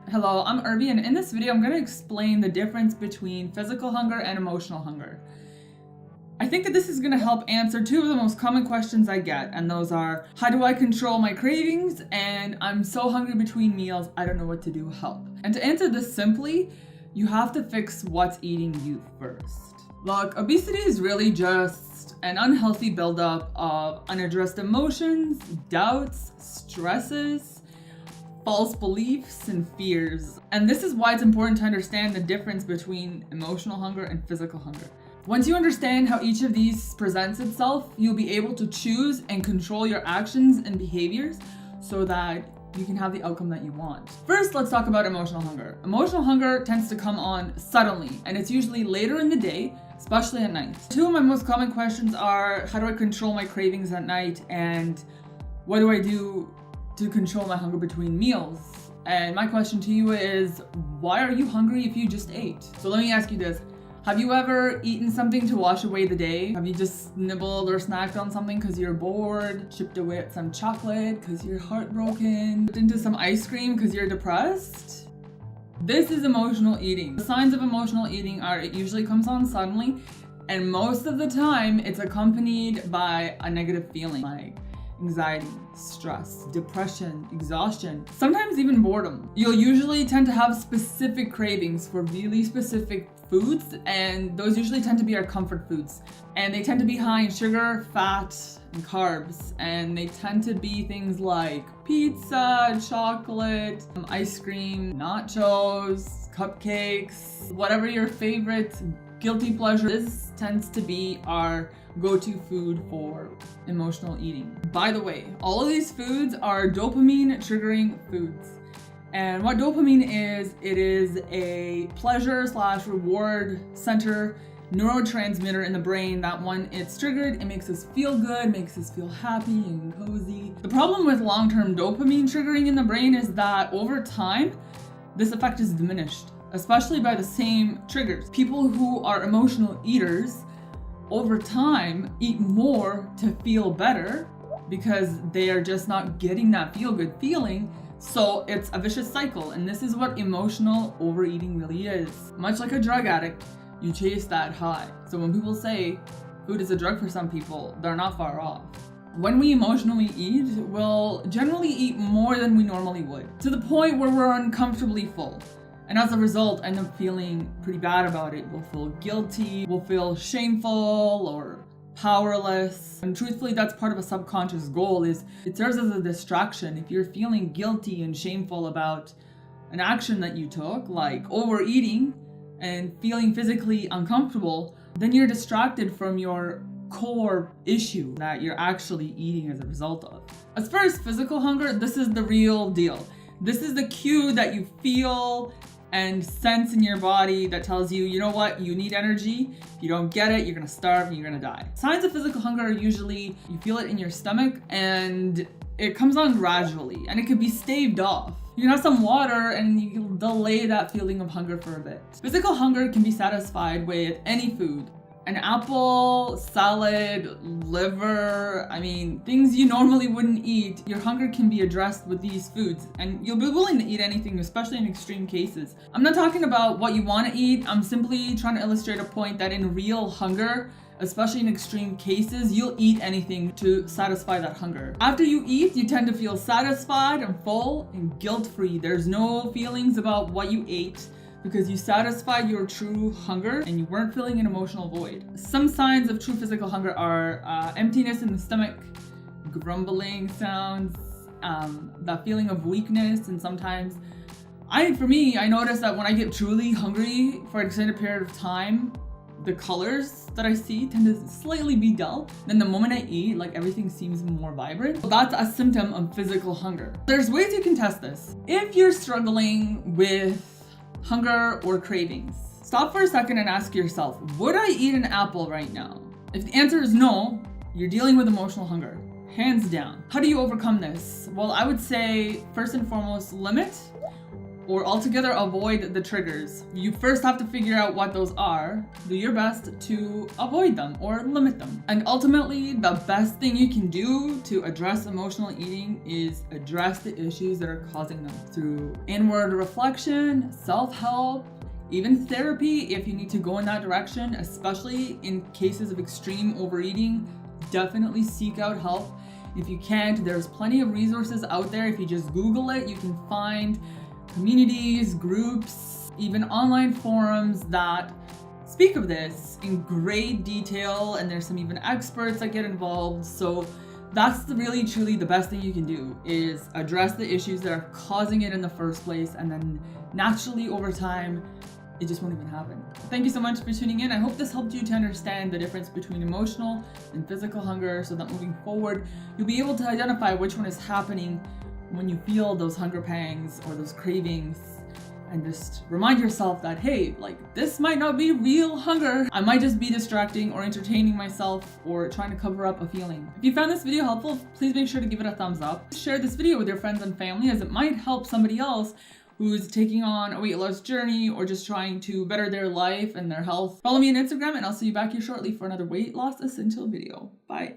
Hello, I'm Irby, and in this video I'm going to explain the difference between physical hunger and emotional hunger. I think that this is going to help answer two of the most common questions I get, and those are, how do I control my cravings? And I'm so hungry between meals, I don't know what to do, help. And to answer this simply, you have to fix what's eating you first. Look, obesity is really just an unhealthy buildup of unaddressed emotions, doubts, stresses, false beliefs, and fears. And this is why it's important to understand the difference between emotional hunger and physical hunger. Once you understand how each of these presents itself, you'll be able to choose and control your actions and behaviors so that you can have the outcome that you want. First, let's talk about emotional hunger. Emotional hunger tends to come on suddenly, and it's usually later in the day, especially at night. Two of my most common questions are, how do I control my cravings at night? And what do I do to control my hunger between meals? And my question to you is, why are you hungry if you just ate? So let me ask you this. Have you ever eaten something to wash away the day? Have you just nibbled or snacked on something because you're bored? Chipped away at some chocolate because you're heartbroken? Dipped into some ice cream because you're depressed? This is emotional eating. The signs of emotional eating are it usually comes on suddenly, and most of the time it's accompanied by a negative feeling like anxiety, stress, depression, exhaustion, sometimes even boredom. You'll usually tend to have specific cravings for really specific foods, and those usually tend to be our comfort foods. And they tend to be high in sugar, fat, and carbs. And they tend to be things like pizza, chocolate, ice cream, nachos, cupcakes, whatever your favorite guilty pleasure is, tends to be our go-to food for emotional eating. By the way, all of these foods are dopamine triggering foods. And what dopamine is, it is a pleasure/reward center neurotransmitter in the brain that when it's triggered, it makes us feel good, makes us feel happy and cozy. The problem with long-term dopamine triggering in the brain is that over time, this effect is diminished, especially by the same triggers. People who are emotional eaters over time eat more to feel better because they are just not getting that feel-good feeling. So it's a vicious cycle, and this is what emotional overeating really is. Much like a drug addict, you chase that high. So when people say food is a drug for some people, they're not far off. When we emotionally eat, we'll generally eat more than we normally would, to the point where we're uncomfortably full. And as a result, end up feeling pretty bad about it. We'll feel guilty, we'll feel shameful or powerless. And truthfully, that's part of a subconscious goal. Is it serves as a distraction. If you're feeling guilty and shameful about an action that you took, like overeating and feeling physically uncomfortable, then you're distracted from your core issue that you're actually eating as a result of. As far as physical hunger, this is the real deal. This is the cue that you feel and sense in your body that tells you, you know what, you need energy. If you don't get it, you're gonna starve and you're gonna die. Signs of physical hunger are usually, you feel it in your stomach and it comes on gradually, and it could be staved off. You can have some water and you can delay that feeling of hunger for a bit. Physical hunger can be satisfied with any food. An apple, salad, liver, things you normally wouldn't eat. Your hunger can be addressed with these foods, and you'll be willing to eat anything, especially in extreme cases. I'm not talking about what you want to eat. I'm simply trying to illustrate a point that in real hunger, especially in extreme cases, you'll eat anything to satisfy that hunger. After you eat, you tend to feel satisfied and full and guilt-free. There's no feelings about what you ate, because you satisfied your true hunger and you weren't feeling an emotional void. Some signs of true physical hunger are emptiness in the stomach, grumbling sounds, that feeling of weakness, and sometimes, I notice that when I get truly hungry for an extended period of time, the colors that I see tend to slightly be dull. Then the moment I eat, everything seems more vibrant. So that's a symptom of physical hunger. There's ways you can test this. If you're struggling with hunger or cravings, stop for a second and ask yourself, would I eat an apple right now? If the answer is no, you're dealing with emotional hunger, hands down. How do you overcome this? Well, I would say first and foremost, limit or altogether avoid the triggers. You first have to figure out what those are, do your best to avoid them or limit them. And ultimately, the best thing you can do to address emotional eating is address the issues that are causing them through inward reflection, self-help, even therapy if you need to go in that direction, especially in cases of extreme overeating. Definitely seek out help. If you can't, there's plenty of resources out there. If you just Google it, you can find communities, groups, even online forums that speak of this in great detail, and there's some even experts that get involved. So that's really truly the best thing you can do, is address the issues that are causing it in the first place, and then naturally over time it just won't even happen. Thank you so much for tuning in. I hope this helped you to understand the difference between emotional and physical hunger, so that moving forward you'll be able to identify which one is happening when you feel those hunger pangs or those cravings, and just remind yourself that, hey, like, this might not be real hunger. I might just be distracting or entertaining myself or trying to cover up a feeling. If you found this video helpful, please make sure to give it a thumbs up. Share this video with your friends and family, as it might help somebody else who's taking on a weight loss journey or just trying to better their life and their health. Follow me on Instagram, and I'll see you back here shortly for another weight loss essential video. Bye.